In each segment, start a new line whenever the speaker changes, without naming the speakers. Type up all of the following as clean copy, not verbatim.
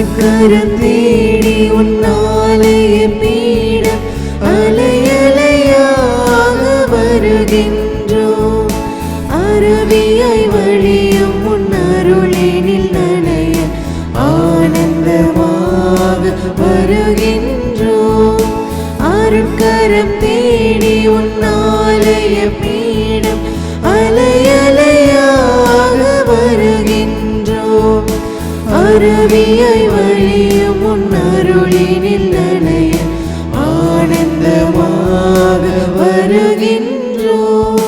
அருட்கரம் தேடி உன்னாலய பீடம் அலையலையாக வருகின்றோம். அருவியாய் வழியும் உன் அருளினில் நனைய ஆனந்தமாக வருகின்றோம். அருட்கரம் தேடி உன்னாலய பீடம் அலையலையாக வருகின்றோம். அருவியாய் வழியும் உன் அருளினில் நனைய ஆனந்தமாக வருகின்றோம்.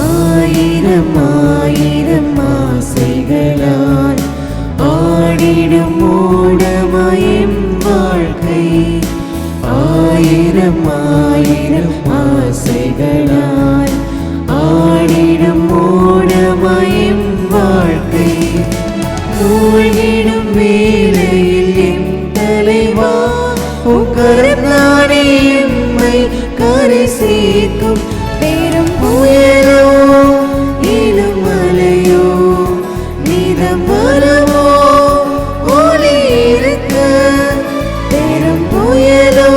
ஆயிரம் ஆயிரம் ஆசைகளால் ஆடிடும் மூடமாயும் வாழ்க்கை. ஆயிரம் ஆயிரம் ஆசைகளால் ஆடிடும் மூடமாயும் வாழ்க்கை. மூழ்கிடும் வேளையில் என் தலைவா உன் கருணானே எம்மை கரை சேர்க்கும். பெரும் புயலோ இளம் மலையோ நீதம் வரவோ ஒளி இருக்க. பெரும் புயலோ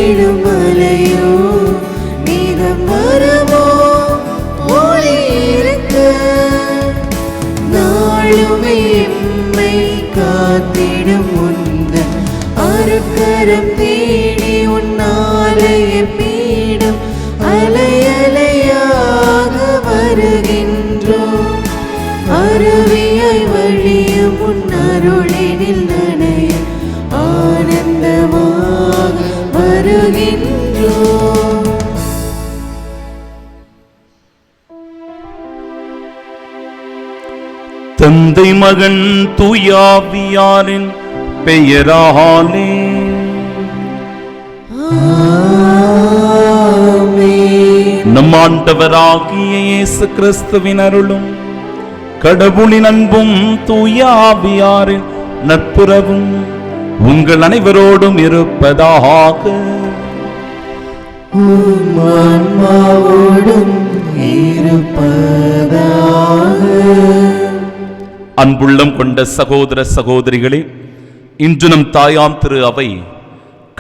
இளம் மலையோ நீதம் வரவோ ஒளி இருக்க. நாளுமே எம்மை காத்திடும் உந்தன் அருட்கரம் தேடி உன்னாலய பீடம் அலையலையாக வருகின்றோம். அருவியாய் வழியும் உன் அருளினில் நனைய ஆனந்தமாக வருகின்றோம்.
தந்தை மகன் தூயாவியாரின் பெயராலே நம் ஆண்டவராகிய இயேசு கிறிஸ்துவின் அருளும் கடவுளின் அன்பும் தூயாவியாரின் நட்புறவும் உங்கள் அனைவரோடும் இருப்பதாக. அன்புள்ளம் கொண்ட சகோதர சகோதரிகளே, இன்று நம் தாயாம் திரு அவை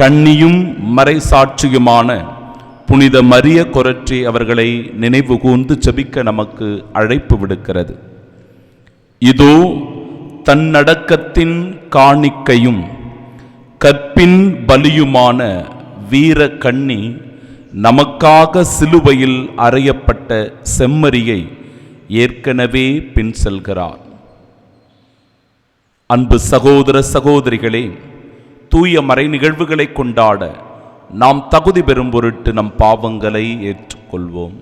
கன்னியும் மறைசாட்சியுமான புனித மரிய கொரற்றி அவர்களை நினைவு கூர்ந்து ஜெபிக்க நமக்கு அழைப்பு விடுக்கிறது. இதோ தன்னடக்கத்தின் காணிக்கையும் கற்பின் பலியுமான வீர கன்னி நமக்காக சிலுவையில் அறையப்பட்ட செம்மறியை ஏற்கனவே பின் செல்கிறார். அன்பு சகோதர சகோதரிகளே, தூய மறை நிகழ்வுகளை கொண்டாட நாம் தகுதி பெறும் பொருட்டு நம் பாவங்களை ஏற்றுக்கொள்வோம்.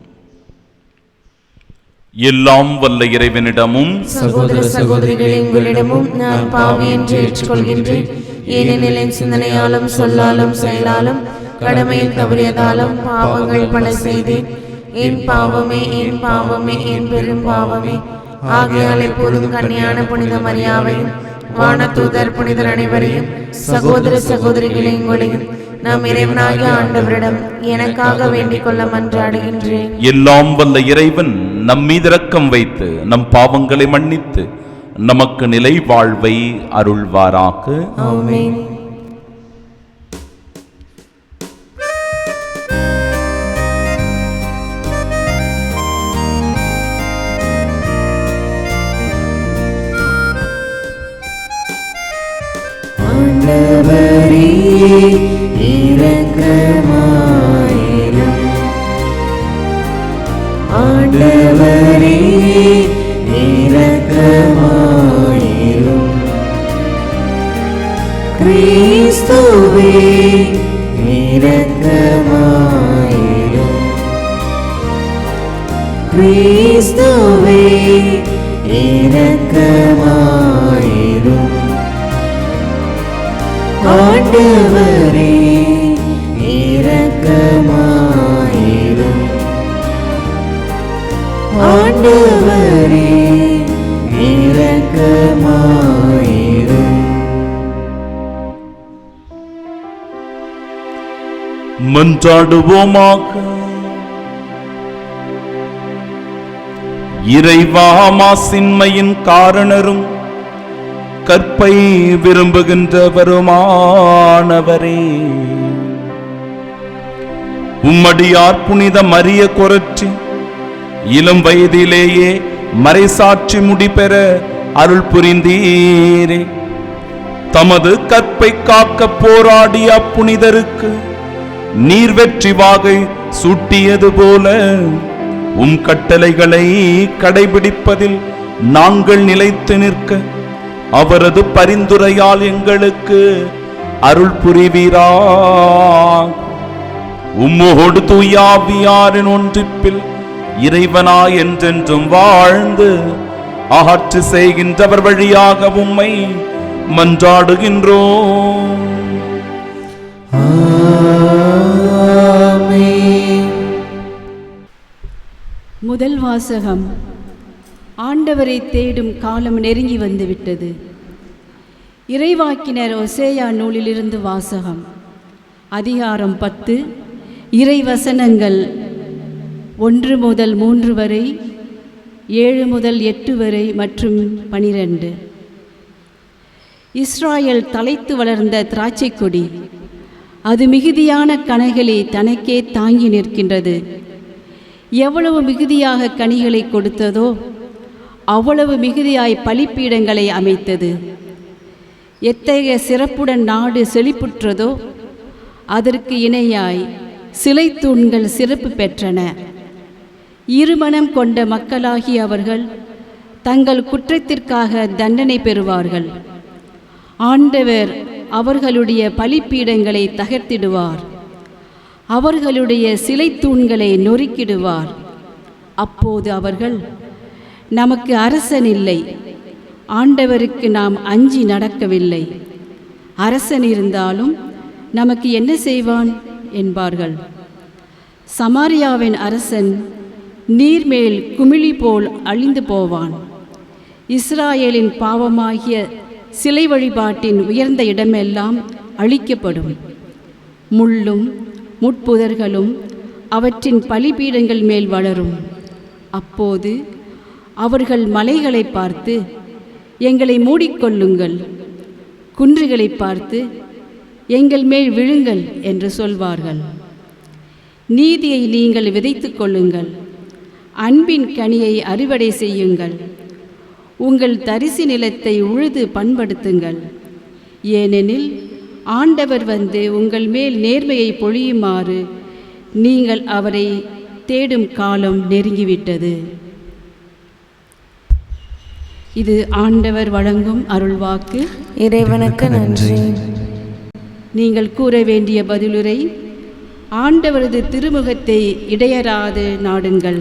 எல்லாம் வல்ல இறைவனிடமும்
சகோதர சகோதரிகளே உங்களிடமும் நான் பாவி என்று ஏற்றுக்கொள்கின்றேன். ஏனெனில் என் சிந்தனையாலும் சொல்லாலும் செயலாலும் கடமையில் தவறியதாலும் பாவங்கள் பல செய்தேன். என் பாவமே என் பாவமே என் பெரும் பாவமே. ஆகையால் எப்போதும் கன்னியான புனித மரியாவையும் வானதூதர் புனிதர் அனைவரையும் சகோதர சகோதரிகளை உங்களையும் நாம் இறைவனாகிய ஆண்டவரிடம் எனக்காக வேண்டிக் கொள்ள மன்றாடுகின்றேன்.
எல்லாம் வல்ல இறைவன் நம் மீது இரக்கம் வைத்து நம் பாவங்களை மன்னித்து நமக்கு நிலை வாழ்வை அருள்வாராக.
ஆமென். ஆண்டவரே இரக்கமாயிரும். ஆண்டவரே இரக்கமாயிரும். கிறிஸ்துவே இரக்கமாயிரும். கிறிஸ்துவே இரக்கமாயிரும். ஆண்டவரே இரக்கமாயிரும். ஆண்டவரே இரக்கமாயிரும்.
மன்றாடுவோமாக. இறைவா, மாசின்மையின் காரணரும் கற்பை விரும்புகின்றவருமானவரே, உம்மடியார் புனித மரிய கொரற்றி இளம் வயதிலேயே மறைசாட்சி முடிபெற அருள் புரிந்தீரே. தமது கற்பை காக்க போராடிய புனிதருக்கு நீர் வெற்றி வாகை சூட்டியது போல உம் கட்டளைகளை கடைபிடிப்பதில் நாங்கள் நிலைத்து நிற்க அவரது பரிந்துரையால் எங்களுக்கு அருள் புரிவீரா. உம்மோடு தூயாவியாரின் ஒன்றிப்பில் இறைவனா என்றென்றும் வாழ்ந்து ஆட்சி செய்கின்றவர் வழியாக உம்மை மன்றாடுகின்றோம்.
முதல் வாசகம். ஆண்டவரை தேடும் காலம் நெருங்கி வந்துவிட்டது. இறைவாக்கினர் ஓசேயா நூலிலிருந்து வாசகம். அதிகாரம் 10, இறை வசனங்கள் 1 முதல் 3 வரை, 7 முதல் 8 வரை மற்றும் 12. இஸ்ராயேல் தலைத்து வளர்ந்த திராட்சை கொடி, அது மிகுதியான கனிகளை தனக்கே தாங்கி நிற்கின்றது. எவ்வளவு மிகுதியாக கனிகளை கொடுத்ததோ அவ்வளவு மிகுதியாய் பலிப்பீடங்களை அமைத்தது. எத்தகைய சிறப்புடன் நாடு செழிப்புற்றதோ அதற்கு இணையாய் சிலை தூண்கள் சிறப்பு பெற்றன. இருமனம் கொண்ட மக்களாகிய அவர்கள் தங்கள் குற்றத்திற்காக தண்டனை பெறுவார்கள். ஆண்டவர் அவர்களுடைய பலிப்பீடங்களை தகர்த்திடுவார், அவர்களுடைய சிலை தூண்களை நொறுக்கிடுவார். அப்போது அவர்கள், நமக்கு அரசன் இல்லை, ஆண்டவருக்கு நாம் அஞ்சி நடக்கவில்லை, அரசன் இருந்தாலும் நமக்கு என்ன செய்வான் என்பார்கள். சமாரியாவின் அரசன் நீர்மேல் குமிழி போல் அழிந்து போவான். இஸ்ராயேலின் பாவமாகிய சிலை வழிபாட்டின் உயர்ந்த இடமெல்லாம் அழிக்கப்படும். முள்ளும் முட்புதர்களும் அவற்றின் பலிபீடங்கள் மேல் வளரும். அப்போது அவர்கள் மலைகளை பார்த்து, எங்களை மூடிக்கொள்ளுங்கள், குன்றுகளை பார்த்து, எங்கள் மேல் விழுங்கள் என்று சொல்வார்கள். நீதியை நீங்கள் விதைத்து கொள்ளுங்கள், அன்பின் கனியை அறுவடை செய்யுங்கள், உங்கள் தரிசு நிலத்தை உழுது பண்படுத்துங்கள். ஏனெனில் ஆண்டவர் வந்து உங்கள் மேல் நேர்மையை பொழியுமாறு நீங்கள் அவரை தேடும் காலம் நெருங்கிவிட்டது. இது ஆண்டவர் வழங்கும் அருள்வாக்கு.
இறைவனுக்கு நன்றி.
நீங்கள் கூற வேண்டிய பதிலுரை. ஆண்டவரது திருமுகத்தை இடையராது நாடுங்கள்.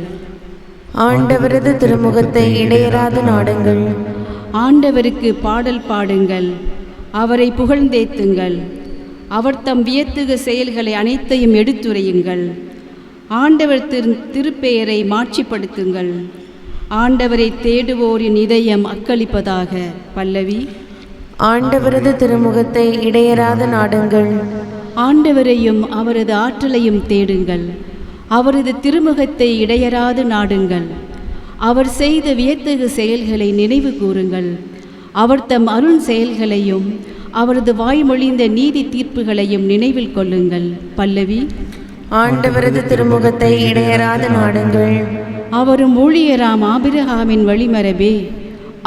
ஆண்டவரது திருமுகத்தை இடையராது நாடுங்கள்.
ஆண்டவருக்கு பாடல் பாடுங்கள், அவரை புகழ்ந்தேத்துங்கள். அவர் தம் வியத்தகு செயல்களை அனைத்தையும் எடுத்துரையுங்கள். ஆண்டவர் திருப்பெயரை மாட்சிப்படுத்துங்கள். ஆண்டவரை தேடுவோரின் இதயம் அக்களிப்பதாக. பல்லவி.
ஆண்டவரது திருமுகத்தை இடையராது நாடுங்கள்.
ஆண்டவரையும் அவரது ஆற்றலையும் தேடுங்கள். அவரது திருமுகத்தை இடையராது நாடுங்கள். அவர் செய்த வியத்தகு செயல்களை நினைவு கூறுங்கள். அவர் தம் அருண் செயல்களையும் அவரது வாய்மொழிந்த நீதி தீர்ப்புகளையும் நினைவில் கொள்ளுங்கள். பல்லவி.
ஆண்டவரது திருமுகத்தை இடையராது நாடுங்கள்.
அவரும் ஊழியராம் ஆபிரகாமின் வழிமரபே,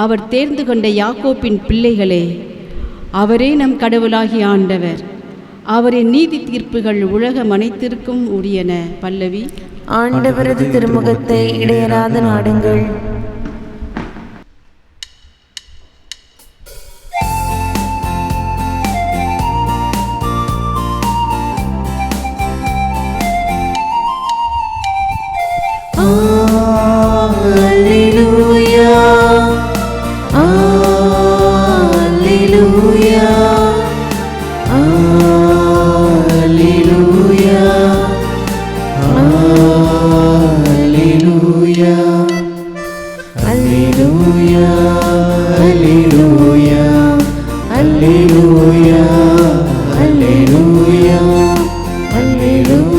அவர் தேர்ந்து கொண்ட யாக்கோப்பின் பிள்ளைகளே, அவரே நம் கடவுளாகிய ஆண்டவர். அவரின் நீதி தீர்ப்புகள் உலகம் அனைத்திற்கும் உரியன. பல்லவி.
ஆண்டவரது திருமுகத்தை இடையராது நாடுங்கள். Alleluia, alleluia, alleluia.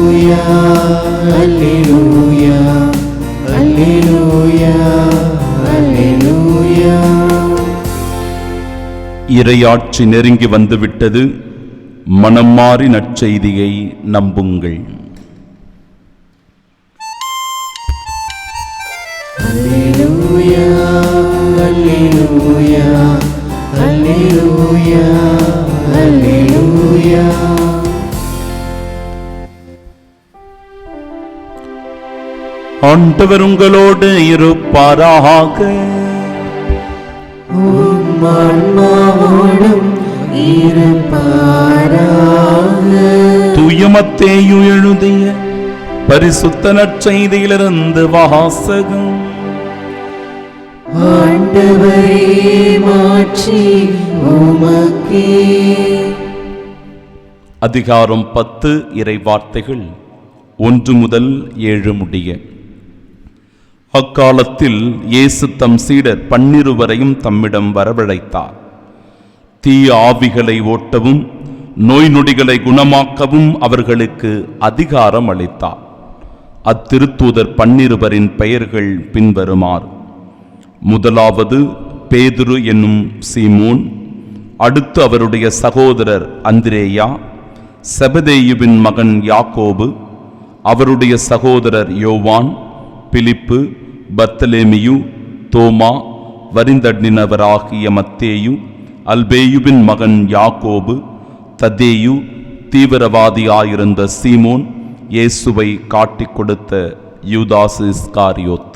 இறையாட்சி நெருங்கி வந்துவிட்டது. மனம் மாறி நற்செய்தியை நம்புங்கள்.
அல்லேலூயா, அல்லேலூயா, அல்லேலூயா, அல்லேலூயா.
ஆண்டவர் உங்களோடு இருப்பாராக.
உம் ஆன்மாவோடும் இருப்பாராக.
தூய மத்தேயு எழுதிய பரிசுத்த நற்செய்தியிலிருந்து வாசகம்.
ஆண்டவரே, மாட்சி உமக்கே.
அதிகாரம் 10. இறை வார்த்தைகள் 1 முதல் 7 முடிய. அக்காலத்தில் இயேசு தம் சீடர் 12 தம்மிடம் வரவழைத்தார். தீய ஆவிகளை ஓட்டவும் நோய் நொடிகளை குணமாக்கவும் அவர்களுக்கு அதிகாரம் அளித்தார். அத்திருத்தூதர் 12 பெயர்கள் பின்வருமாறு: முதலாவது பேதுரு என்னும் சீமோன், அடுத்து அவருடைய சகோதரர் அந்திரேயா, செபதேயுவின் மகன் யாக்கோபு, அவருடைய சகோதரர் யோவான், பிலிப்பு, பர்த்தலேமியு, தோமா, வரிந்தடினவராகிய மத்தேயு, அல்பேயுவின் மகன் யாக்கோபு, ததேயு, தீவிரவாதியாயிருந்த சீமோன், இயேசுவை காட்டிக் கொடுத்த யூதாசு இஸ்காரியோத்.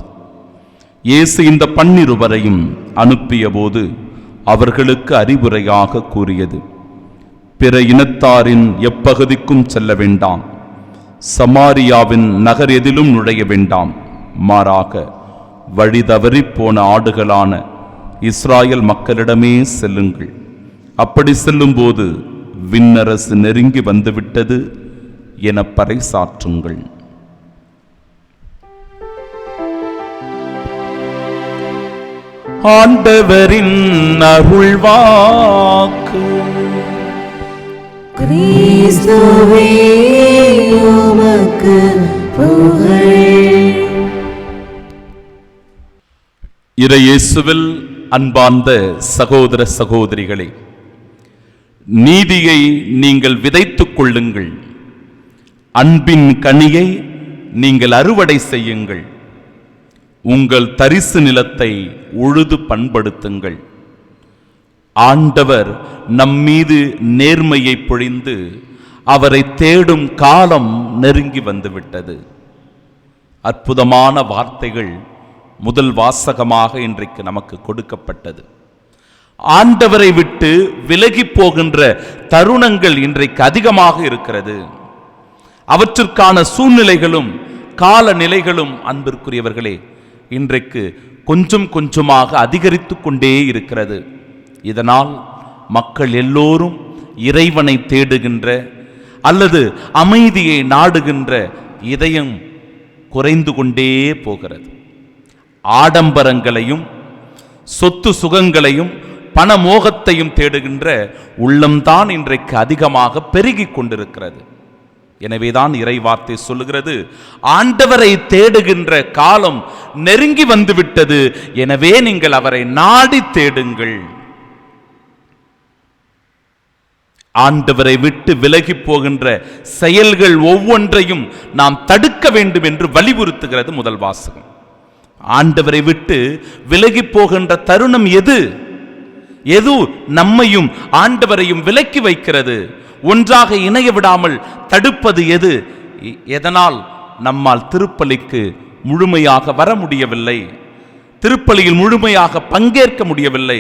இயேசு இந்த 12 அனுப்பிய போது அவர்களுக்கு அறிவுரையாக கூறியது: பிற இனத்தாரின் எப்பகுதிக்கும் செல்ல வேண்டாம், சமாரியாவின் நகர் எதிலும் நுழைய வேண்டாம். மாறாக வழி தவறி போன ஆடுகளான இஸ்ராயல் மக்களிடமே செல்லுங்கள். அப்படி செல்லும்போது விண்ணரசு நெருங்கி வந்துவிட்டது என பறைசாற்றுங்கள். ஆண்டவரின் அருள்வாக்கு.
கிறிஸ்துவே, உமக்கு புகழ்.
இறையேசுவில் அன்பார்ந்த சகோதர சகோதரிகளே, நீதியை நீங்கள் விதைத்துக் கொள்ளுங்கள், அன்பின் கனியை நீங்கள் அறுவடை செய்யுங்கள். உங்கள் தரிசு நிலத்தை உழுது பண்படுத்துங்கள். ஆண்டவர் நம்மீது நேர்மையை பொழிந்து அவரை தேடும் காலம் நெருங்கி வந்துவிட்டது. அற்புதமான வார்த்தைகள் முதல் வாசகமாக இன்றைக்கு நமக்கு கொடுக்கப்பட்டது. ஆண்டவரை விட்டு விலகி போகின்ற தருணங்கள் இன்றைக்கு அதிகமாக இருக்கிறது. அவற்றிற்கான சூழ்நிலைகளும் காலநிலைகளும் அன்பிற்குரியவர்களே இன்றைக்கு கொஞ்சம் கொஞ்சமாக அதிகரித்து கொண்டே இருக்கிறது. இதனால் மக்கள் எல்லோரும் இறைவனை தேடுகின்ற அல்லது அமைதியை நாடுகின்ற இதயம் குறைந்து கொண்டே போகிறது. ஆடம்பரங்களையும் சொத்து சுகங்களையும் பணமோகத்தையும் தேடுகின்ற உள்ளம்தான் இன்றைக்கு அதிகமாக பெருகி கொண்டிருக்கிறது. எனவேதான் இறைவார்த்தை சொல்லுகிறது, ஆண்டவரை தேடுகின்ற காலம் நெருங்கி வந்துவிட்டது, எனவே நீங்கள் அவரை நாடி தேடுங்கள். ஆண்டவரை விட்டு விலகி போகின்ற செயல்கள் ஒவ்வொன்றையும் நாம் தடுக்க வேண்டும் என்று வலியுறுத்துகிறது முதல் வாசகம். ஆண்டவரை விட்டு விலகி போகின்ற தருணம் எது? எது நம்மையும் ஆண்டவரையும் விலக்கி வைக்கிறது? ஒன்றாக இணைய விடாமல் தடுப்பது எது? எதனால் நம்மால் திருப்பலிக்கு முழுமையாக வர முடியவில்லை, திருப்பலியில் முழுமையாக பங்கேற்க முடியவில்லை?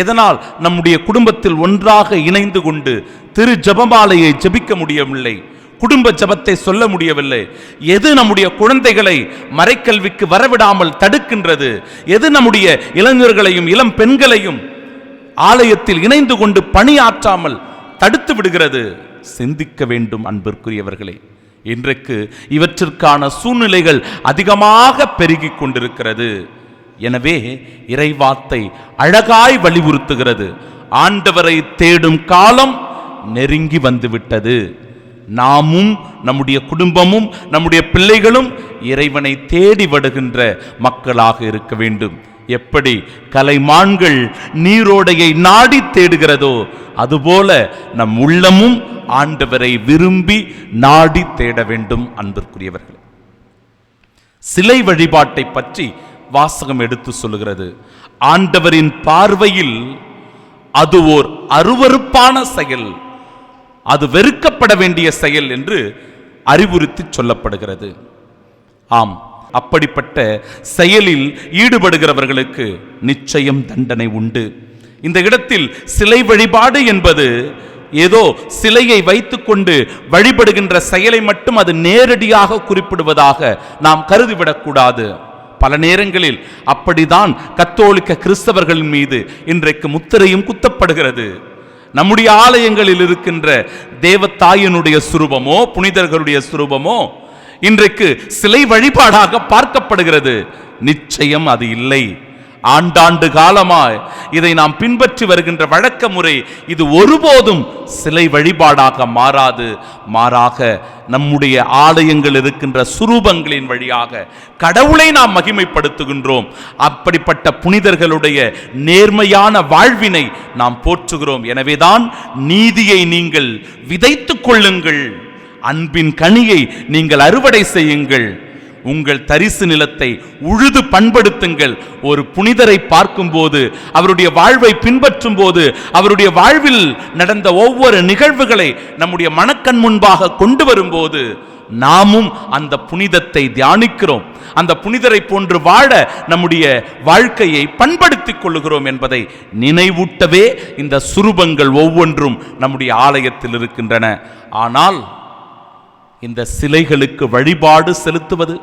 எதனால் நம்முடைய குடும்பத்தில் ஒன்றாக இணைந்து கொண்டு திரு ஜெபமாலையை ஜெபிக்க முடியவில்லை, குடும்ப ஜெபத்தை சொல்ல முடியவில்லை? எது நம்முடைய குழந்தைகளை மறைக்கல்விக்கு வரவிடாமல் தடுக்கின்றது? எது நம்முடைய இளைஞர்களையும் இளம் பெண்களையும் ஆலயத்தில் இணைந்து கொண்டு பணியாற்றாமல் தடுத்து விடுகிறது? சிந்திக்க வேண்டும் அன்பிற்குரியவர்களே. இன்றைக்கு இவற்றிற்கான சூழ்நிலைகள் அதிகமாக பெருகிக் கொண்டிருக்கிறது. எனவே இறைவார்த்தை அழகாய் வலியுறுத்துகிறது, ஆண்டவரை தேடும் காலம் நெருங்கி வந்துவிட்டது. நாமும் நம்முடைய குடும்பமும் நம்முடைய பிள்ளைகளும் இறைவனை தேடி வருகின்ற மக்களாக இருக்க வேண்டும். எப்படி கலைமான்கள் நீரோடையை நாடி தேடுகிறதோ அதுபோல நம் உள்ளமும் ஆண்டவரை விரும்பி நாடி தேட வேண்டும். அன்பிற்குரியவர்கள், சிலை வழிபாட்டை பற்றி வாசகம் எடுத்து சொல்லுகிறது. ஆண்டவரின் பார்வையில் அது ஓர் அருவருப்பான செயல், அது வெறுக்கப்பட வேண்டிய செயல் என்று அறிவுறுத்தி சொல்லப்படுகிறது. ஆம், அப்படிப்பட்ட செயலில் ஈடுபடுகிறவர்களுக்கு நிச்சயம் தண்டனை உண்டு. இந்த இடத்தில் சிலை வழிபாடு என்பது ஏதோ சிலையை வைத்துக்கொண்டு வழிபடுகின்ற செயலை மட்டும் அது நேரடியாக குறிப்பிடுவதாக நாம் கருதிவிடக்கூடாது. பல நேரங்களில் அப்படிதான் கத்தோலிக்க கிறிஸ்தவர்கள் மீது இன்றைக்கு முத்திரையும் குத்தப்படுகிறது. நம்முடைய ஆலயங்களில் இருக்கின்ற தேவத்தாயினுடைய சுரூபமோ புனிதர்களுடைய சுரூபமோ இன்றைக்கு சிலை வழிபாடாக பார்க்கப்படுகிறது. நிச்சயம் அது இல்லை. ஆண்டாண்டு காலமாய் இதை நாம் பின்பற்றி வருகின்ற வழக்க முறை இது ஒருபோதும் சிலை வழிபாடாக மாறாது. மாறாக நம்முடைய ஆலயங்கள் இருக்கின்ற சுரூபங்களின் வழியாக கடவுளை நாம் மகிமைப்படுத்துகின்றோம். அப்படிப்பட்ட புனிதர்களுடைய நேர்மையான வாழ்வினை நாம் போற்றுகிறோம். எனவேதான் நீதியை நீங்கள் விதைத்துக் கொள்ளுங்கள், அன்பின் கனியை நீங்கள் அறுவடை செய்யுங்கள், உங்கள் தரிசு நிலத்தை உழுது பண்படுத்துங்கள். ஒரு புனிதரை பார்க்கும்போது, அவருடைய வாழ்வை பின்பற்றும் போது, அவருடைய வாழ்வில் நடந்த ஒவ்வொரு நிகழ்வுகளை நம்முடைய மனக்கண் முன்பாக கொண்டு வரும்போது நாமும் அந்த புனிதத்தை தியானிக்கிறோம். அந்த புனிதரை போன்று வாழ நம்முடைய வாழ்க்கையை பண்படுத்திக் கொள்ளுகிறோம் என்பதை நினைவூட்டவே இந்த சுரூபங்கள் ஒவ்வொன்றும் நம்முடைய ஆலயத்தில் இருக்கின்றன. ஆனால் இந்த சிலைகளுக்கு வழிபாடு செலுத்துவது,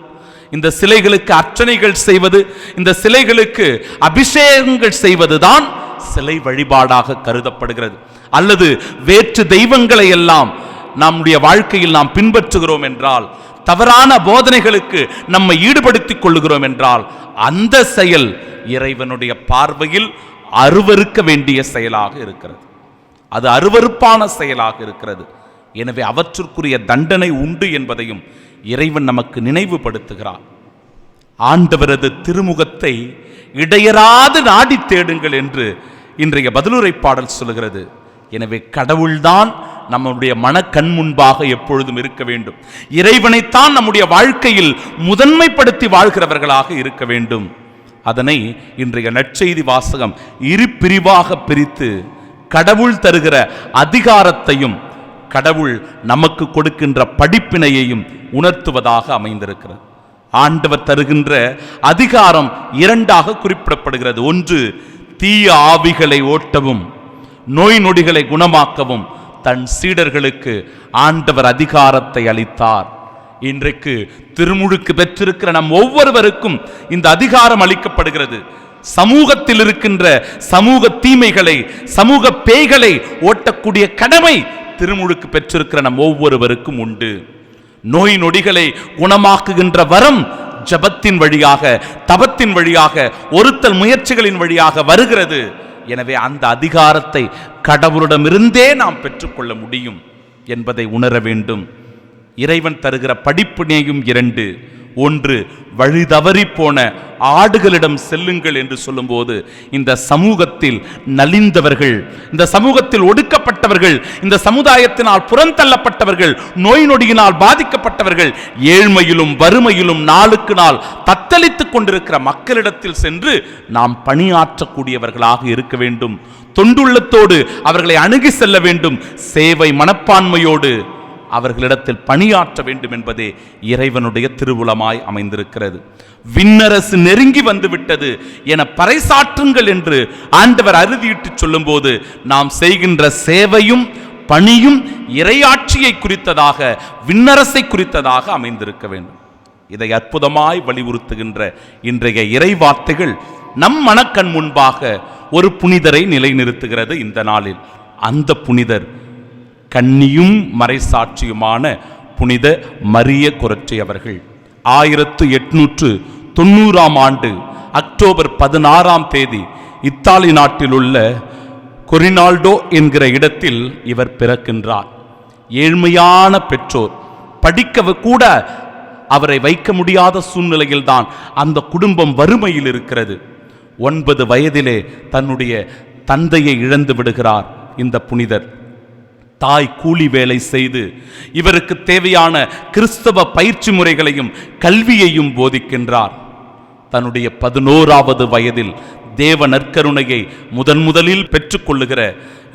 இந்த சிலைகளுக்கு அர்ச்சனைகள் செய்வது, இந்த சிலைகளுக்கு அபிஷேகங்கள் செய்வதுதான் சிலை வழிபாடாக கருதப்படுகிறது. அல்லது வேற்று தெய்வங்களை எல்லாம் நம்முடைய வாழ்க்கையில் நாம் பின்பற்றுகிறோம் என்றால், தவறான போதனைகளுக்கு நம்மை ஈடுபடுத்திக் கொள்ளுகிறோம் என்றால், அந்த செயல் இறைவனுடைய பார்வையில் அருவருக்க வேண்டிய செயலாக இருக்கிறது. அது அருவருப்பான செயலாக இருக்கிறது. எனவே அவற்றுக்குரிய தண்டனை உண்டு என்பதையும் இறைவன் நமக்கு நினைவுபடுத்துகிறார். ஆண்டவரது திருமுகத்தை இடையராது நாடி தேடுங்கள் என்று இன்றைய பதிலுரை பாடல் சொல்கிறது. எனவே கடவுள்தான் நம்முடைய மனக்கண் முன்பாக எப்பொழுதும் இருக்க வேண்டும். இறைவனைத்தான் நம்முடைய வாழ்க்கையில் முதன்மைப்படுத்தி வாழ்கிறவர்களாக இருக்க வேண்டும். அதனை இன்றைய நற்செய்தி வாசகம் இரு பிரிவாக பிரித்து கடவுள் தருகிற அதிகாரத்தையும் கடவுள் நமக்கு கொடுக்கின்ற படிப்பினையையும் உணர்த்துவதாக அமைந்திருக்கிறது. ஆண்டவர் தருகின்ற அதிகாரம் இரண்டாக குறிப்பிடப்படுகிறது. ஒன்று, தீய ஆவிகளை ஓட்டவும் நோய் நொடிகளை குணமாக்கவும் தன் சீடர்களுக்கு ஆண்டவர் அதிகாரத்தை அளித்தார். இன்றைக்கு திருமுழுக்கு பெற்றிருக்கிற நம் ஒவ்வொருவருக்கும் இந்த அதிகாரம் அளிக்கப்படுகிறது. சமூகத்தில் இருக்கின்ற சமூக தீமைகளை, சமூக பேய்களை ஓட்டக்கூடிய கடமை திருமுழுக்கு பெற்றிருக்கிற நம் ஒவ்வொருவருக்கும் உண்டு. நோய் நொடிகளை குணமாக்குகின்ற வரம் ஜபத்தின் வழியாக, தபத்தின் வழியாக, ஒருத்தல் முயற்சிகளின் வழியாக வருகிறது. எனவே அந்த அதிகாரத்தை கடவுளிடமிருந்தே நாம் பெற்றுக்கொள்ள முடியும் என்பதை உணர வேண்டும். இறைவன் தருகிற படிப்பினையும் இரண்டு. ஒன்று, வழி தவறி போன ஆடுகளிடம் செல்லுங்கள் என்று சொல்லும்போது, இந்த சமூகத்தில் நலிந்தவர்கள், இந்த சமூகத்தில் ஒடுக்கப்பட்டவர்கள், இந்த சமுதாயத்தினால் புறந்தள்ளப்பட்டவர்கள், நோய் நொடியினால் பாதிக்கப்பட்டவர்கள், ஏழ்மையிலும் வறுமையிலும் நாளுக்கு நாள் தத்தளித்துக் கொண்டிருக்கிற மக்களிடத்தில் சென்று நாம் பணியாற்றக்கூடியவர்களாக இருக்க வேண்டும். தொண்டுள்ளத்தோடு அவர்களை அணுகி செல்ல வேண்டும். சேவை மனப்பான்மையோடு அவர்களிடத்தில் பணியாற்ற வேண்டும் என்பதே இறைவனுடைய திருவுளமாய் அமைந்திருக்கிறது. விண்ணரசு நெருங்கி வந்துவிட்டது என பறைசாற்றுங்கள் என்று ஆண்டவர் அறுதியிட்டு சொல்லும் போது நாம் செய்கின்ற சேவையும் பணியும் இறையாட்சியை குறித்ததாக, விண்ணரசை குறித்ததாக அமைந்திருக்க வேண்டும். இதை அற்புதமாய் வலியுறுத்துகின்ற இன்றைய இறை வார்த்தைகள் நம் மனக்கண் முன்பாக ஒரு புனிதரை நிலைநிறுத்துகிறது. இந்த நாளில் அந்த புனிதர் கன்னியும் மறைசாட்சியுமான புனித மரிய கொரற்றி அவர்கள். 1890 ஆண்டு அக்டோபர் 16 இத்தாலி நாட்டில் உள்ள கொரினால்டோ என்கிற இடத்தில் இவர் பிறக்கின்றார். ஏழ்மையான பெற்றோர், படிக்க கூட அவரை வைக்க முடியாத சூழ்நிலையில்தான் அந்த குடும்பம் வறுமையில் இருக்கிறது. 9 வயதிலே தன்னுடைய தந்தையை இழந்து விடுகிறார் இந்த புனிதர். தாய் கூலி வேலை செய்து இவருக்கு தேவையான கிறிஸ்தவ பயிற்சி முறைகளையும் கல்வியையும் போதிக்கின்றார். தன்னுடைய 11வது வயதில் தேவ நற்கருணையை முதலில் பெற்றுக்கொள்ளுகிற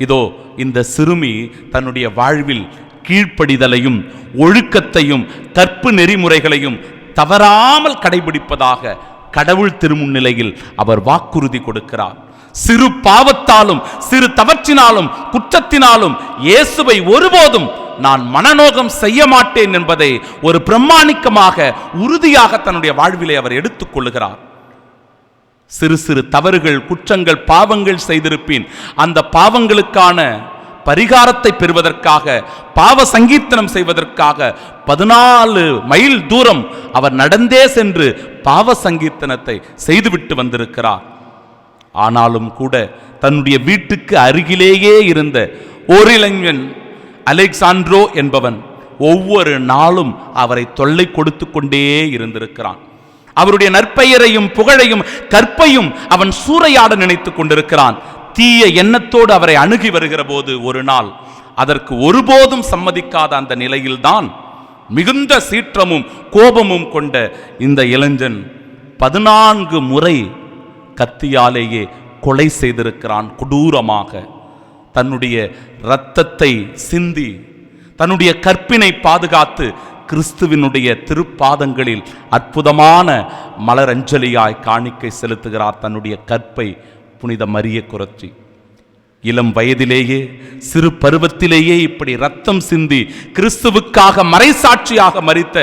இதோ இந்த சிறுமி தன்னுடைய வாழ்வில் கீழ்ப்படிதலையும் ஒழுக்கத்தையும் கற்பு நெறிமுறைகளையும் தவறாமல் கடைபிடிப்பதாக கடவுள் திருமுன்னிலையில் அவர் வாக்குறுதி கொடுக்கிறார். சிறு பாவத்தாலும் சிறு தவற்றினாலும் குற்றத்தினாலும் இயேசுவை ஒருபோதும் நான் மனநோகம் செய்ய மாட்டேன் என்பதை ஒரு பிரமாணிக்கமாக உறுதியாக தன்னுடைய வாழ்விலே அவர் எடுத்துக் கொள்ளுகிறார். சிறு சிறு தவறுகள் குற்றங்கள் பாவங்கள் செய்திருப்பேன், அந்த பாவங்களுக்கான பரிகாரத்தை பெறுவதற்காக பாவ சங்கீர்த்தனம் செய்வதற்காக 14 மைல் தூரம் அவர் நடந்தே சென்று பாவ சங்கீர்த்தனத்தை செய்துவிட்டு வந்திருக்கிறார். ஆனாலும் கூட தன்னுடைய வீட்டுக்கு அருகிலேயே இருந்த ஒரு இளைஞன் அலெக்சாண்ட்ரோ என்பவன் ஒவ்வொரு நாளும் அவரை தொல்லை கொடுத்து கொண்டே இருந்திருக்கிறான். அவருடைய நற்பெயரையும் புகழையும் கற்பையும் அவன் சூறையாட நினைத்துக் கொண்டிருக்கிறான். தீய எண்ணத்தோடு அவரை அணுகி வருகிற போது ஒரு நாள் அதற்கு ஒருபோதும் சம்மதிக்காத அந்த நிலையில்தான் மிகுந்த சீற்றமும் கோபமும் கொண்ட இந்த இளைஞன் 14 முறை கத்தியாலேயே கொலை செய்திருக்கிறான். கொடூரமாக தன்னுடைய இரத்தத்தை சிந்தி தன்னுடைய கற்பினை பாதுகாத்து கிறிஸ்துவினுடைய திருப்பாதங்களில் அற்புதமான மலரஞ்சலியாய் காணிக்கை செலுத்துகிறார் தன்னுடைய கற்பை புனித மரிய குறச்சி. இளம் வயதிலேயே சிறு பருவத்திலேயே இப்படி ரத்தம் சிந்தி கிறிஸ்துவுக்காக மறைசாட்சியாக மரித்த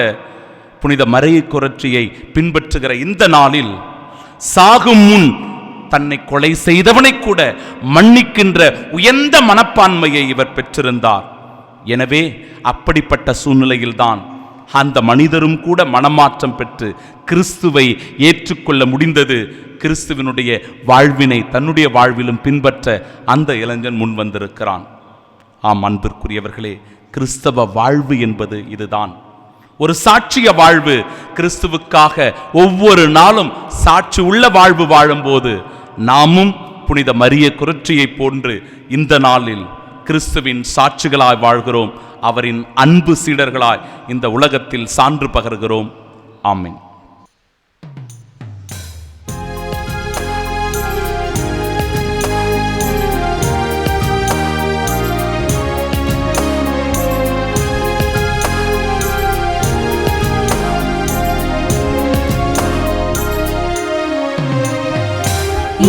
புனித மரிய குறச்சியை பின்பற்றுகிற இந்த நாளில் சாகும் முன் தன்னை கொலை செய்தவனை கூட மன்னிக்கின்ற உயர்ந்த மனப்பான்மையை இவர் பெற்றிருந்தார். எனவே அப்படிப்பட்ட சூழ்நிலையில்தான் அந்த மனிதரும் கூட மனமாற்றம் பெற்று கிறிஸ்துவை ஏற்றுக்கொள்ள முடிந்தது. கிறிஸ்துவினுடைய வாழ்வினை தன்னுடைய வாழ்விலும் பின்பற்ற அந்த இளைஞன் முன் வந்திருக்கிறான். ஆம் அன்பிற்குரியவர்களே, கிறிஸ்தவ வாழ்வு என்பது இதுதான். ஒரு சாட்சிய வாழ்வு. கிறிஸ்துவுக்காக ஒவ்வொரு நாளும் சாட்சி உள்ள வாழ்வு வாழும்போது நாமும் புனித மரிய குறச்சியை போன்று இந்த நாளில் கிறிஸ்துவின் சாட்சிகளாய் வாழ்கிறோம். அவரின் அன்பு சீடர்களாய் இந்த உலகத்தில் சான்று பகர்கிறோம். ஆமென்.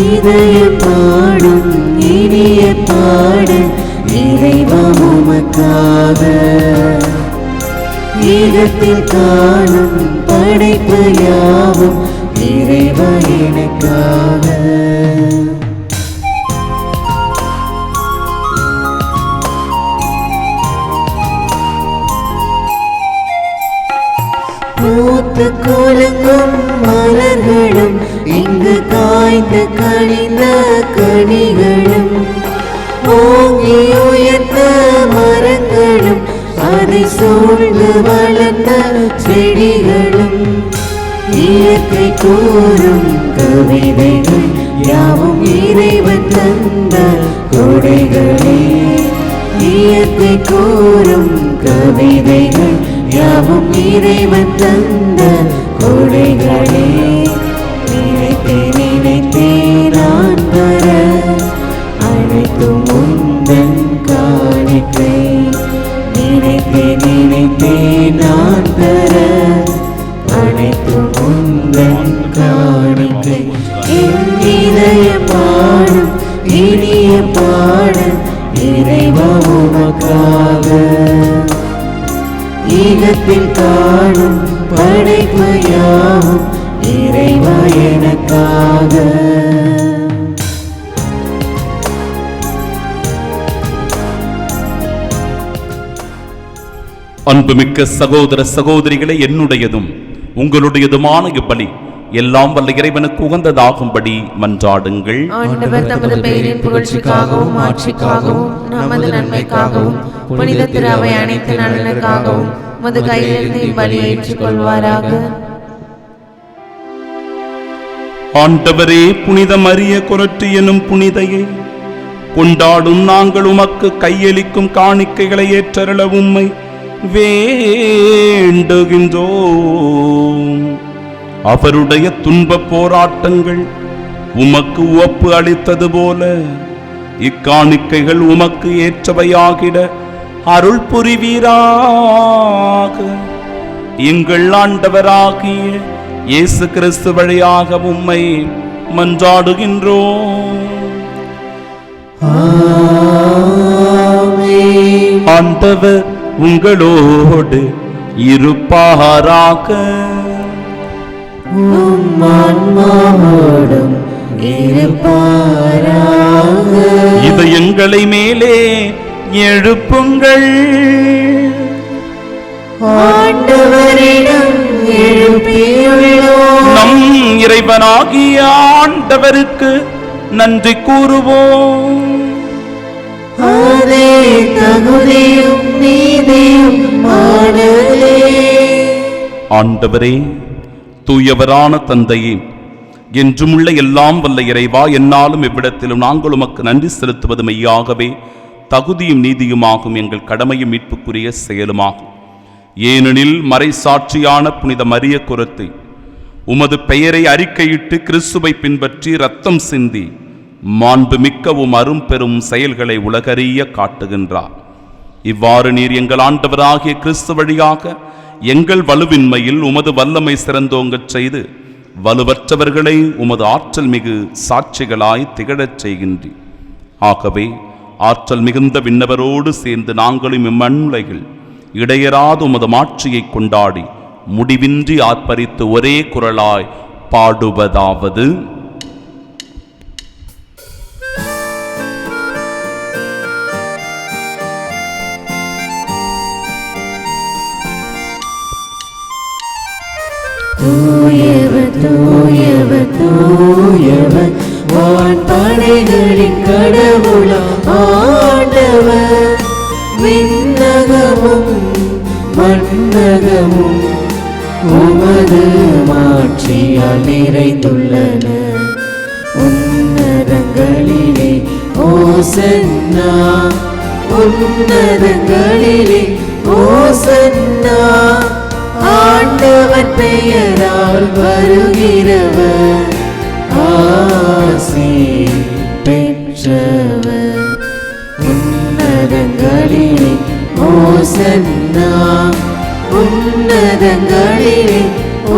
இதய பாடும் இனிய பாடல் இறைவா உமக்காக, ஈகத்தில் காணும் படைப்பு யாவும் இறைவா எனக்காக. பூத்து குலுங்கும் மலர்களும் இங்கு காய்ந்து கனிந்த கனிகளும், ஓங்கி உயர்ந்த மரங்களும் அதை சூழ்ந்து வளர்ந்த செடிகளும், இயற்கை கூறும் கவிதைகள் யாவும் இறைவன் தந்த கொடைகளே. இயற்கை கூறும் கவிதைகள் யாவும் இறைவன் தந்த கொடைகளே. நினைத்தே நினைத்தே நான் வர அனைத்தும் உந்தன் காணிக்கை, நினைத்தே நினைத்தே நான் தர அனைத்தும் உந்தன் காணிக்கை. என் இதய பாடும் இனிய பாடல் இறைவா உமக்காக, ஈகத்தில் காணும் படைப்பு யாவும் இறைவா எனக்காக.
அன்புமிக்க சகோதர சகோதரிகளை, என்னுடையதும் உங்களுடையதுமான இப்பலி எல்லாம் வல்ல இறைவனுக்கு உகந்ததாகும்படி மன்றாடுங்கள்.
ஆண்டவர் தமது பெயரின் புகழ்ச்சிக்காகவும் ஆட்சிக்காகவும் நமது நன்மைக்காகவும் புனித திரு அவை அனைத்து நலனுக்காகவும் உமது கையிலிருந்து இப்பலியை ஏற்றுக்கொள்வாராக.
ஆண்டவரே, புனித மரிய குரட்டு எனும் புனிதையை கொண்டாடும் நாங்கள் உமக்கு கையளிக்கும் காணிக்கைகளை ஏற்றருள உம்மை வேண்டுகின்றோம். அவருடைய துன்ப போராட்டங்கள் உமக்கு உவப்பு அளித்தது போல இக்காணிக்கைகள் உமக்கு ஏற்றவையாகிட அருள் புரிவீராக. எங்கள் ஆண்டவராகிய இயேசு கிறிஸ்து வழியாக உம்மை மன்றாடுகின்றோம். ஆண்டவர் உங்களோடு இருப்பாராக. இதயங்களை மேலே எழுப்புங்கள்.
ஆண்டவரிடம் எழுப்பியுள்ளோம்.
நம் இறைவனாகிய ஆண்டவருக்கு நன்றி கூறுவோம்.
அதே தகுதியும் நீதியும் ஆனதே.
ஆண்டவரே, தூயவரான தந்தையே, என்றுமுள்ள எல்லாம் வல்ல இறைவா, என்னாலும் எவ்விடத்திலும் நாங்கள் உமக்கு நன்றி செலுத்துவது மெய்யாகவே தகுதியும் நீதியுமாகும், எங்கள் கடமையும் மீட்புக்குரிய செயலுமாகும். ஏனெனில் மறைசாட்சியான புனித மரிய குரத்தை உமது பெயரை அறிக்கையிட்டு கிறிஸ்துவை பின்பற்றி இரத்தம் சிந்தி மாண்பு மிக்கவும் அரும்பெரும் செயல்களை உலகறிய காட்டுகின்றார். இவ்வாறு நீர் எங்கள் ஆண்டவராகிய கிறிஸ்து வழியாக எங்கள் வலுவின்மையில் உமது வல்லமை சிறந்தோங்கச் செய்து வலுவற்றவர்களை உமது ஆற்றல் மிகு சாட்சிகளாய் திகழச் செய்கின்றீர். ஆகவே ஆற்றல் மிகுந்த விண்ணவரோடு சேர்ந்து நாங்களும் இம்மண்ணுலகில் இடையராத உமது மாட்சியை கொண்டாடி முடிவின்றி ஆர்ப்பரித்து ஒரே குரலாய் பாடுவதாவது:
தூயவர் தூயவர் தூயவர் வான்படைகளின் கடவுளாம் ஆண்டவர். விண்ணகமும் மண்ணகமும் உமது மாட்சியால் நிறைந்துள்ளன. உன்னதங்களிலே ஓசன்னா, உன்னதங்களிலே ஓசன்னா. ஆண்டவர் பெயரால் வருகிறவர் ஆசி பெற்றவர். உன்னதங்களிலே ஓசன்னா, உன்னதங்களிலே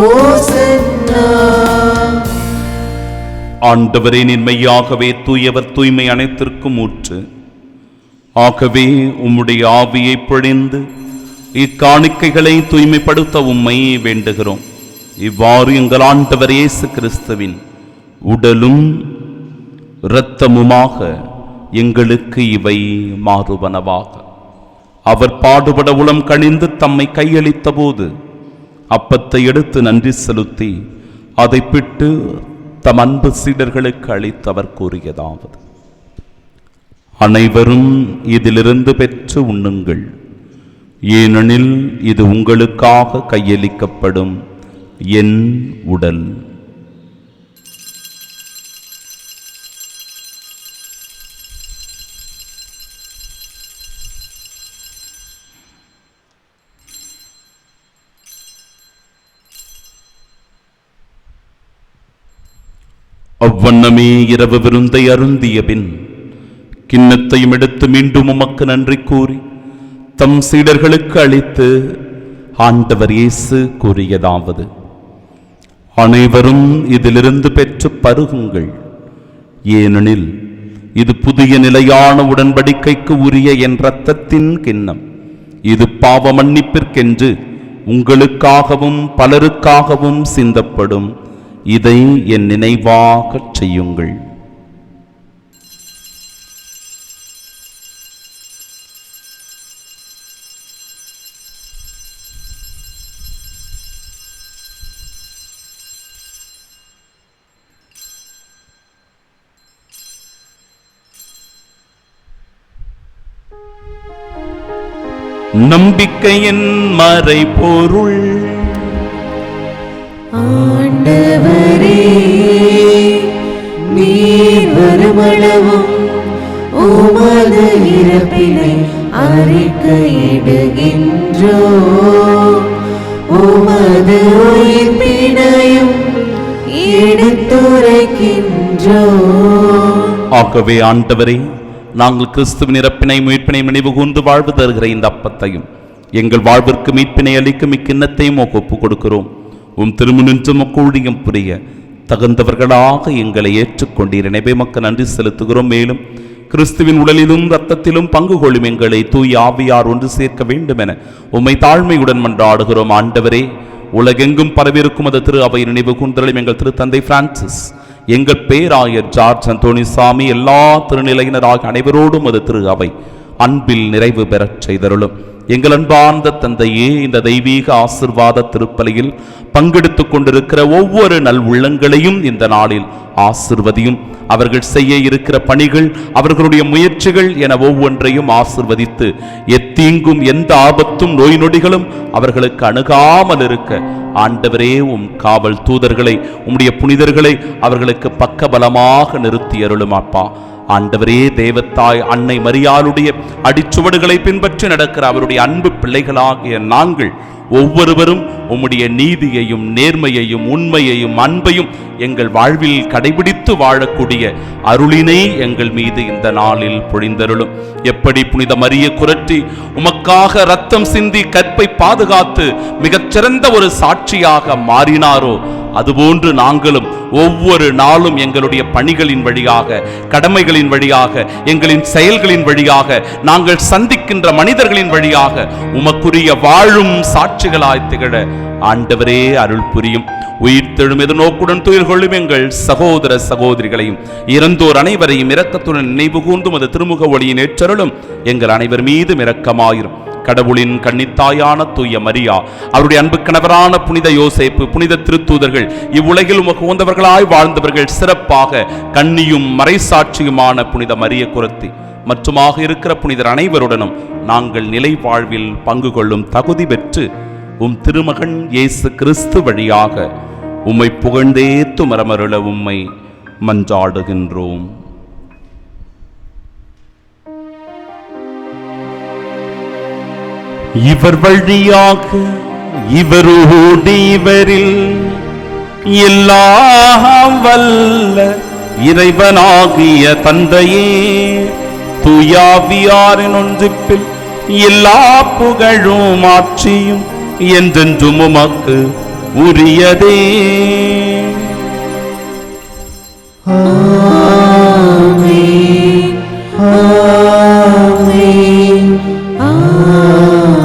ஓசன்னா.
ஆண்டவரே, மெய்யாகவே தூயவர், தூய்மை அனைத்திற்கும் ஊற்று. ஆகவே உம்முடைய ஆவியை பொழிந்து இக்காணிக்கைகளை தூய்மைப்படுத்த உம்மை வேண்டுகிறோம். இவ்வாறு எங்கள் ஆண்டவர் இயேசு கிறிஸ்துவின் உடலும் இரத்தமுமாக எங்களுக்கு இவை மாறுவனவாக. அவர் பாடுபட உளம் கனிந்து தம்மை கையளித்த போது அப்பத்தை எடுத்து நன்றி செலுத்தி அதை பிட்டு தம் அன்பு சீடர்களுக்கு அளித்து அவர் கூறியதாவது: அனைவரும் இதிலிருந்து பெற்று உண்ணுங்கள், ஏனெனில் இது உங்களுக்காக கையளிக்கப்படும் என் உடல். அவ்வண்ணமே இரவு விருந்தை அருந்திய பின் கிண்ணத்தையும் எடுத்து மீண்டும் உமக்கு நன்றி கூறி தம் சீடர்களுக்கு அளித்து ஆண்டவர் இயேசு கூறியதாவது: அனைவரும் இதிலிருந்து பெற்று பருகுங்கள், ஏனெனில் இது புதிய நிலையான உடன்படிக்கைக்கு உரிய என் இரத்தத்தின் கிண்ணம். இது பாவ மன்னிப்பிற்கென்று உங்களுக்காகவும் பலருக்காகவும் சிந்தப்படும். இதை என் நினைவாகச் செய்யுங்கள். நம்பிக்கையின் மறைபொருள்.
ஆண்டவரே, மனமும் உமது இறப்பினை அறிக்கையிடுகின்றோம். உமது உயிர்ப்பினையும் எடுத்துரைக்கின்றோம்.
ஆகவே ஆண்டவரே, நாங்கள் கிறிஸ்துவின் இறப்பினை மீட்பினை நினைவு கூர்ந்து வாழ்வு தருகிற இந்த அப்பத்தையும் எங்கள் வாழ்விற்கு மீட்பினை அளிக்கும் இக்கிண்ணத்தையும் ஒப்பு கொடுக்கிறோம். உம் திருமுனின்று ஊழியம் புரிய தகுந்தவர்களாக எங்களை ஏற்றுக்கொண்டீர். எனவே மக்கள் நன்றி செலுத்துகிறோம். மேலும் கிறிஸ்துவின் உடலிலும் இரத்தத்திலும் பங்கு கொள்ளும் எங்களை தூய் ஆவியார் ஒன்று சேர்க்க வேண்டும் என உம்மை தாழ்மையுடன் மன்றாடுகிறோம். ஆண்டவரே, உலகெங்கும் பரவிருக்கும் அது திரு அவை நினைவு கூர்ந்தலும் எங்கள் திருத்தந்தை பிரான்சிஸ், எங்கள் பேராயர் ஜார்ஜ் அந்தோணிசாமி, எல்லா திருநிலையினராக அனைவரோடும் அது திரு அவை அன்பில் நிறைவு பெறச் செய்தருளும். எங்கள் அன்பார்ந்த தந்தையே, இந்த தெய்வீக ஆசிர்வாத திருப்பலியில் பங்கெடுத்துக் கொண்டிருக்கிற ஒவ்வொரு நல் உள்ளங்களையும் இந்த நாளில் ஆசிர்வதியும். அவர்கள் செய்ய இருக்கிற பணிகள், அவர்களுடைய முயற்சிகள் என ஒவ்வொன்றையும் ஆசிர்வதித்து எத்தீங்கும் எந்த ஆபத்தும் நோய் நொடிகளும் அவர்களுக்கு அணுகாமல் இருக்க ஆண்டவரே, உம் காவல் தூதர்களை, உம்முடைய புனிதர்களை அவர்களுக்கு பக்கபலமாக நிறுத்தி அருளும். அப்பா ஆண்டவரே, தேவத்தாய் அன்னை மரியாளுடைய அடிச்சுவடுகளை பின்பற்றி நடக்கிற அவருடைய அன்பு பிள்ளைகளாகிய நாங்கள் ஒவ்வொருவரும் உம்முடைய நீதியையும் நேர்மையையும் உண்மையையும் அன்பையும் எங்கள் வாழ்வில் கடைபிடித்து வாழக்கூடிய அருளினை எங்கள் மீது இந்த நாளில் பொழிந்தருளும். எப்படி புனித மரிய குரற்றி உமக்காக இரத்தம் சிந்தி கற்பை பாதுகாத்து மிகச்சிறந்த ஒரு சாட்சியாக மாறினாரோ, அதுபோன்று நாங்களும் ஒவ்வொரு நாளும் எங்களுடைய பணிகளின் வழியாக, கடமைகளின் வழியாக, எங்களின் செயல்களின் வழியாக, நாங்கள் சந்திக்கின்ற மனிதர்களின் வழியாக உமக்குரிய வாழும் சாட்சிகளாய் திகழ ஆண்டவரே அருள் புரியும். உயிர்த்தெழும் எதிர்நோக்குடன் துயில் கொள்ளும் எங்கள் சகோதர சகோதரிகளையும் இறந்தோர் அனைவரையும் இரக்கத்துடன் நினைவு கூர்ந்தும் அது திருமுக ஒளியின் ஏற்றருளும் எங்கள் அனைவர் மீதும் இரக்கமாயிரும். கடவுளின் கன்னித்தாயான தூய மரியா, அவருடைய அன்பு கணவரான புனித யோசேப்பு, புனித திருத்தூதர்கள், இவ்வுலகில் உமக்கு உகந்தவர்களாய் வாழ்ந்தவர்கள், சிறப்பாக கன்னியும் மறைசாட்சியுமான புனித மரிய குரத்தி மற்றுமாக இருக்கிற புனிதர் அனைவருடனும் நாங்கள் நிலை வாழ்வில் பங்கு கொள்ளும் தகுதி பெற்று உம் திருமகன் இயேசு கிறிஸ்து வழியாக உம்மை புகழ்ந்தேத்து மரமருள உம்மை மன்றாடுகின்றோம். இவர் வழியாக இவரோடு இவரில் எல்லாம் வல்ல இறைவனாகிய தந்தையே, தூயாவியாரின் ஒன்றிப்பில் எல்லா புகழும் ஆட்சியும் என்றென்றும் உமக்கு உரியதே.
ஆமென், ஆமென், ஆமென்.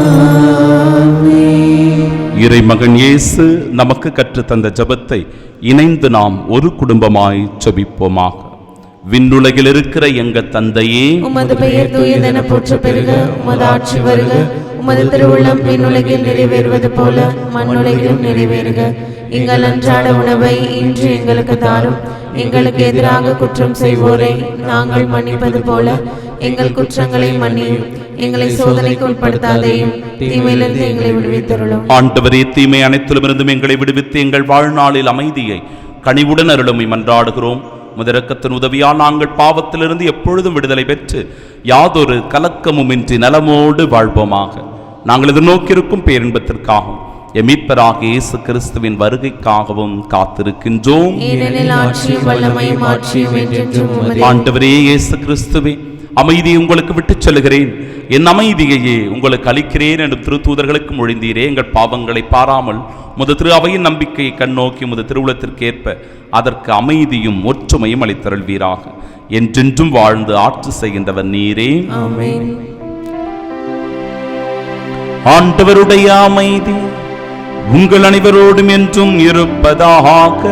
இறைமகன் இயேசு நமக்கு கற்றுத்தந்த ஜெபத்தை இணைந்து நாம் ஒரு குடும்பமாய் ஜெபிப்போமாக. விண்ணுலகில் இருக்கிற எங்கள் தந்தையே,
உமது பெயர் தூயதென போற்ற பெருக, உமது ஆட்சி வருக, உமது திருவுள்ளம் விண்ணுலகில் நிறைவேறுவது போல மண்ணுலகிலும் நிறைவேறுக. எங்கள் அன்றாட உணவை இன்று எங்களுக்கு தாரும். எங்களுக்கு எதிராக குற்றம் செய்வோரை நாங்கள் மன்னிப்பது போல எங்கள் குற்றங்களை மன்னியும். எங்களை சோதனைக்கு உட்படுத்தாதையும் தீமையிலிருந்து எங்களை விடுவித்தருளும்.
ஆண்டவரே, தீமை அனைத்திலும் இருந்தும் எங்களை விடுவித்து எங்கள் வாழ்நாளில் அமைதியை கனிவுடன் அருளுமை மன்றாடுகிறோம். முதரக்கத்தின் உதவியால் நாங்கள் பாவத்திலிருந்து எப்பொழுதும் விடுதலை பெற்று யாதொரு கலக்கமுமின்றி நலமோடு வாழ்வோமாக. நாங்கள் எதிர்நோக்கியிருக்கும் பேரின்பத்திற்காகவும் எமீட்பராகிய இயேசு கிறிஸ்துவின் வருகைக்காகவும் காத்திருக்கின்றோம். ஆண்டவரே இயேசு கிறிஸ்துவே, அமைதியை உங்களுக்கு விட்டுச் செல்கிறேன், என் அமைதியையே உங்களுக்கு அளிக்கிறேன் என்று திருத்தூதர்களுக்கு மொழிந்தீரே. எங்கள் பாவங்களை பாராமல் முத திரு அவையின் நம்பிக்கையை கண்ணோக்கி முத திருவுளத்திற்கேற்ப அதற்கு அமைதியும் ஒற்றுமையும் அளித்தருள்வீராக. என்றென்றும் வாழ்ந்து ஆட்சி செய்கின்றவர் நீரே.
ஆமென்.
ஆண்டவருடைய அமைதி உங்கள் அனைவரோடும் என்றும் இருப்பதாக.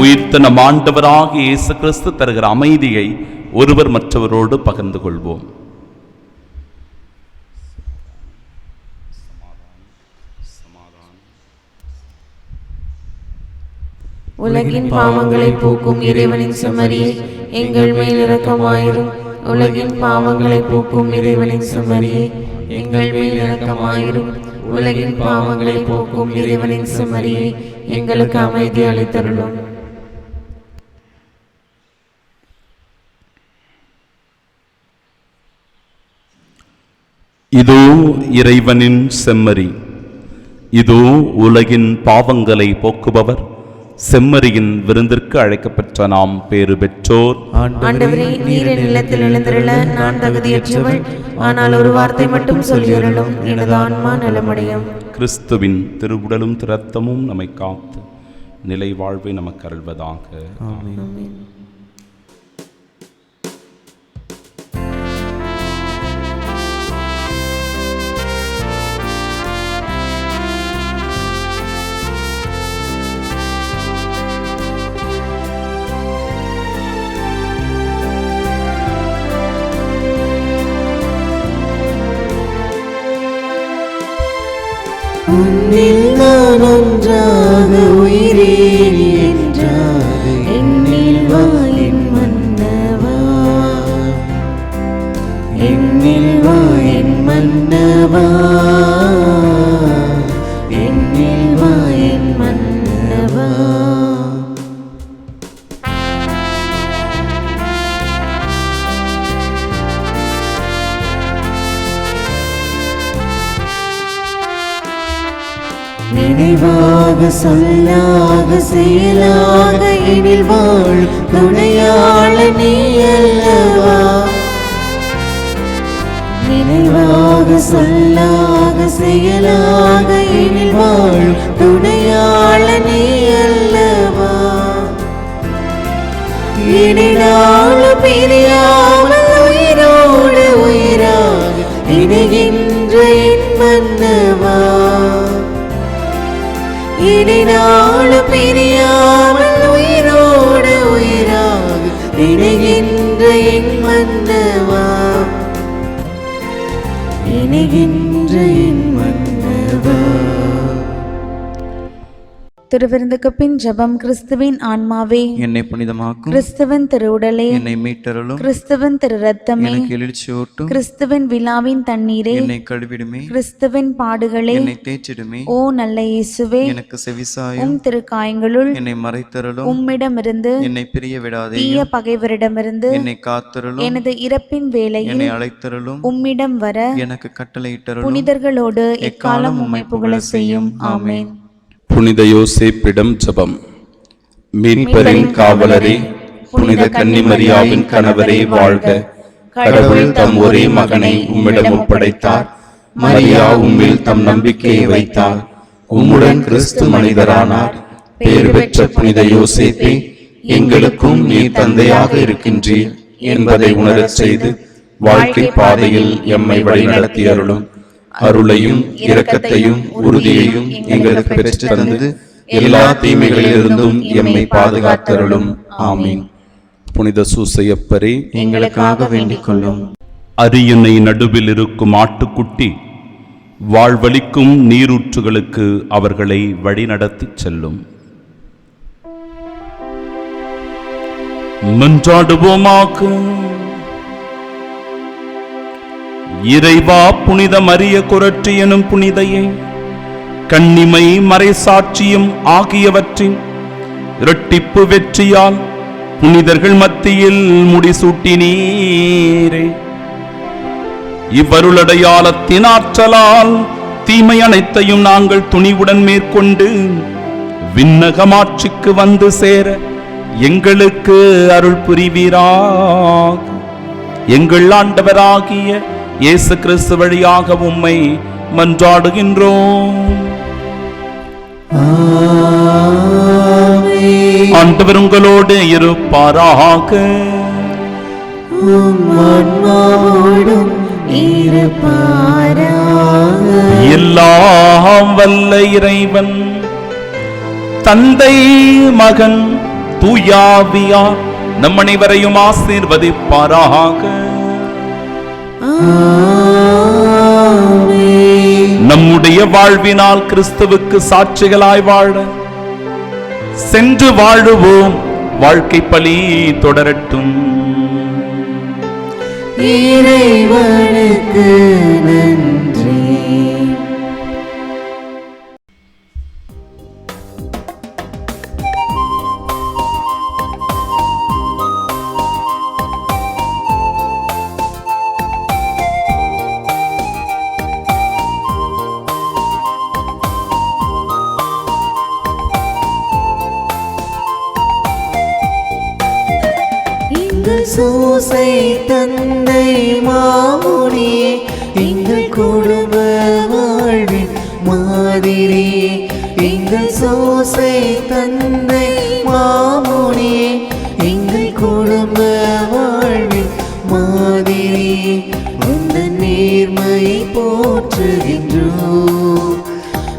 உயிர்த்த நம் ஆண்டவராகிய இயேசு கிறிஸ்து தருகிற அமைதியை ஒருவர் மற்றவரோடு பகிர்ந்து கொள்வோம்.
உலகின் பாவங்களை போக்கும் இறைவனின் செம்மறியே, எங்கள் மேல் இரக்கமாயிரும். உலகின் பாவங்களை போக்கும் இறைவனின் செம்மறியே, எங்கள் மேல் இரக்கமாயிரும். உலகின் பாவங்களை போக்கும் இறைவனின் செம்மறியே, எங்களுக்கு அமைதி அளித்தருளும்.
இதோ இறைவனின் செம்மறி, இதோ உலகின் பாவங்களை போக்குபவர். செம்மறியின் விருந்திற்கு அழைக்கப்பெற்ற நாம் பேறு பெற்றோர்.
ஆண்டவரே, நீர் என் இல்லத்தில் எழுந்தருள நான் தகுதியற்றவள். ஆனால் ஒரு வார்த்தை மட்டும் சொல்லியருளும், எனது ஆன்மா நலமடையும்.
கிறிஸ்துவின் திருவுடலும் இரத்தமும் நம்மை காத்து நிலை வாழ்வை நமக்கு அருள்வதாக.
ஆமென். உன்னில் நான் ஒன்றாக உயிரேன் என்றாக என்னில் வா என் மன்னவா, என்னில் வா என் மன்னவா, என்னில் வா என் மன்னவா. நினைவாக சொல்லாக செயலாக எனில் வாழ் துணையாள நீ அல்லவா. நினைவாக சொல்லாக செயலாக எனில் வாழ் துணையாள நீ அல்லவா. இனினாலும் பிரியாமல் உயிரோடு உயிராக இணைகின்ற என் மன்னவா. இனினாலும் பிரியாமல் உயிரோடு உயிராக இணைகின்ற என் மன்னவா, இணைகின்ற என் மன்னவா. திருவிருந்துக்கு பின் ஜெபம். கிறிஸ்துவின் ஆன்மாவே
என்னை புனிதமாக்கும்,
கிறிஸ்துவின் திருவுடலே
என்னை மீட்டருளும்,
கிறிஸ்துவின் திரு ரத்தமே
எனக்கு எழுச்சியூட்டும்,
கிறிஸ்துவின் விழாவின் தண்ணீரே
என்னை கழுவிடுமே,
கிறிஸ்துவின் பாடுகளே
என்னை தேய்ச்சிடுமே.
ஓ நல்ல இயேசுவே,
எனக்கு செவிசாயும்,
உம் திருக்காயங்களுள்
என்னை மறைத்தருளும்,
உம்மிடமிருந்து
என்னை பிரிய விடாதே,
தீய பகைவரிடமிருந்து
என்னை காத்தருளும்,
எனது இறப்பின் வேளையில்
என்னை அழைத்தருளும்,
உம்மிடம் வர
எனக்கு கட்டளையிட்டருளும்.
புனிதர்களோடு எக்காலம் உம்மை புகழ செய்யும். ஆமென்.
புனித யோசேப்பிடம் ஜெபம். மீட்பரின் காவலரே, புனித கன்னிமரியாவின் கணவரே வாழ்க. கடவுள் தம் ஒரே மகனை உம்மிடம் ஒப்படைத்தார். மரியா உம்மில் தம் நம்பிக்கையை வைத்தார். உம்முடன் கிறிஸ்து மனிதரானார். பேறு பெற்ற புனித யோசேப்பே, எங்களுக்கும் நீர் தந்தையாக இருக்கின்றீர் என்பதை உணரச் செய்து வாழ்க்கை பாதையில் எம்மை வழிநடத்தி அருளும். அருளையும் இரக்கத்தையும் உறுதியையும் எங்களுக்கு பெற்று தந்து எல்லா தீமைகளிலிருந்தும் எம்மை பாதுகாத்தருளும். ஆமீன். புனித சூசையப்பரே,
எங்களுக்காக வேண்டிக் கொள்ளும்.
அரியணை நடுவில் இருக்கும் ஆட்டுக்குட்டி வாழ்வளிக்கும் நீரூற்றுகளுக்கு அவர்களை வழிநடத்திச் செல்லும். மன்றாடுவோமாக. இறைவா, புனித மரிய குரற்றி எனும் புனிதையே, கன்னிமை மறைசாட்சியும் ஆகியவற்றின் இரட்டிப்பு வெற்றியால் புனிதர்கள் மத்தியில் முடிசூட்டினீரே. இவ்வருளடையாளத்தின் ஆற்றலால் தீமை அனைத்தையும் நாங்கள் துணிவுடன் மேற்கொண்டு விண்ணகமாட்சிக்கு வந்து சேர எங்களுக்கு அருள் புரிவீராக. எங்கள் ஆண்டவராகிய இயேசு கிறிஸ்து வழியாக உம்மை மன்றாடுகின்றோம். ஆண்டவர் உங்களோடு இருப்பாராக. எல்லாம் வல்ல இறைவன் தந்தை, மகன், தூயாவியார் நம் அனைவரையும் ஆசீர்வதிப்பாராக. நம்முடைய வாழ்வினால் கிறிஸ்துவுக்கு சாட்சிகளாய் வாழ சென்று வாழுவோம். வாழ்க்கை பலி தொடரட்டும்.
இறைவனுக்கு நன்றி. எங்கள் சூசை தந்தை மாமுனியே, எங்கள் குடும்ப வாழ்வின் மாதிரியே. எங்கள் சூசை தந்தை மாமுனியே, எங்கள் குடும்ப வாழ்வின் மாதிரியே. உந்தன் நேர்மையை போற்றுகின்றோம்,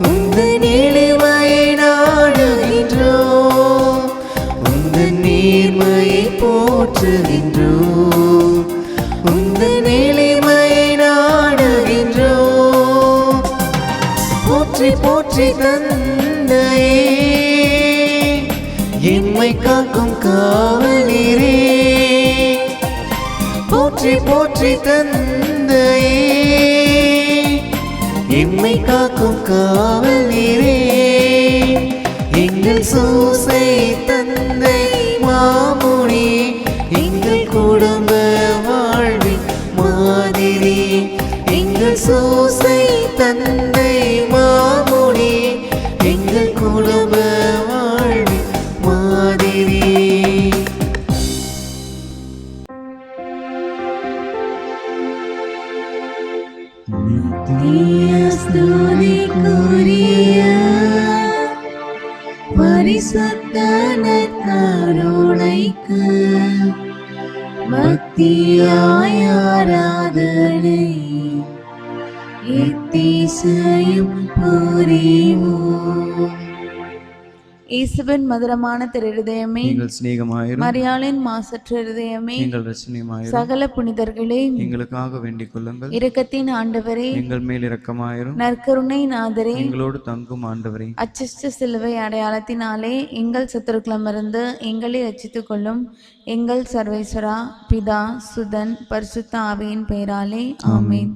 உந்தன் எளிமையை நாடுகின்றோம். உந்தன் நேர்மையை போற்றுகின்றோம், உந்தன் எளிமையை நாடுகின்றோம். போற்றி போற்றி தந்தையே, எம்மை காக்கும் காவலரே. போற்றி போற்றி தந்தையே, எம்மை காக்கும் காவலரே. எங்கள் சூசை தந்தை மாமுனியே, எங்கள் குடும்ப வாழ்வின் மாதிரியே. எங்கள் சூசை தந்தை மாமுனியே, எங்கள் குடும்ப வாழ்வின் மாதிரியே.
ஸ்துதிக்குரிய பரிசுத்த நற்கருணைக்கு பக்தியாய் ஆராதனை எத்திசையும் புரிவோம். இயேசுவின் மதுரமான திருஹிருதயமே,
எங்கள் சிநேகமாயிரும்.
மரியாளின் மாசற்ற இருதயமே,
எங்கள் ரட்சணியமாயிரும்.
சகல புனிதர்களே,
எங்களுக்காக வேண்டிக் கொள்ளுங்கள்.
இரக்கத்தின் ஆண்டவரே,
எங்கள் மேல் இரக்கமாயிரும்.
நற்கருணை நாதரே,
எங்களோடு தங்கும் ஆண்டவரே,
அச்சிஷ்ட சிலுவை அடையாளத்தினாலே எங்கள் சத்துருக்களமிருந்து எங்களை ரட்சித்துக் கொள்ளும். எங்கள் சர்வேஸ்வரா, பிதா, சுதன், பரிசுத்த ஆவியின் பெயராலே ஆமென்.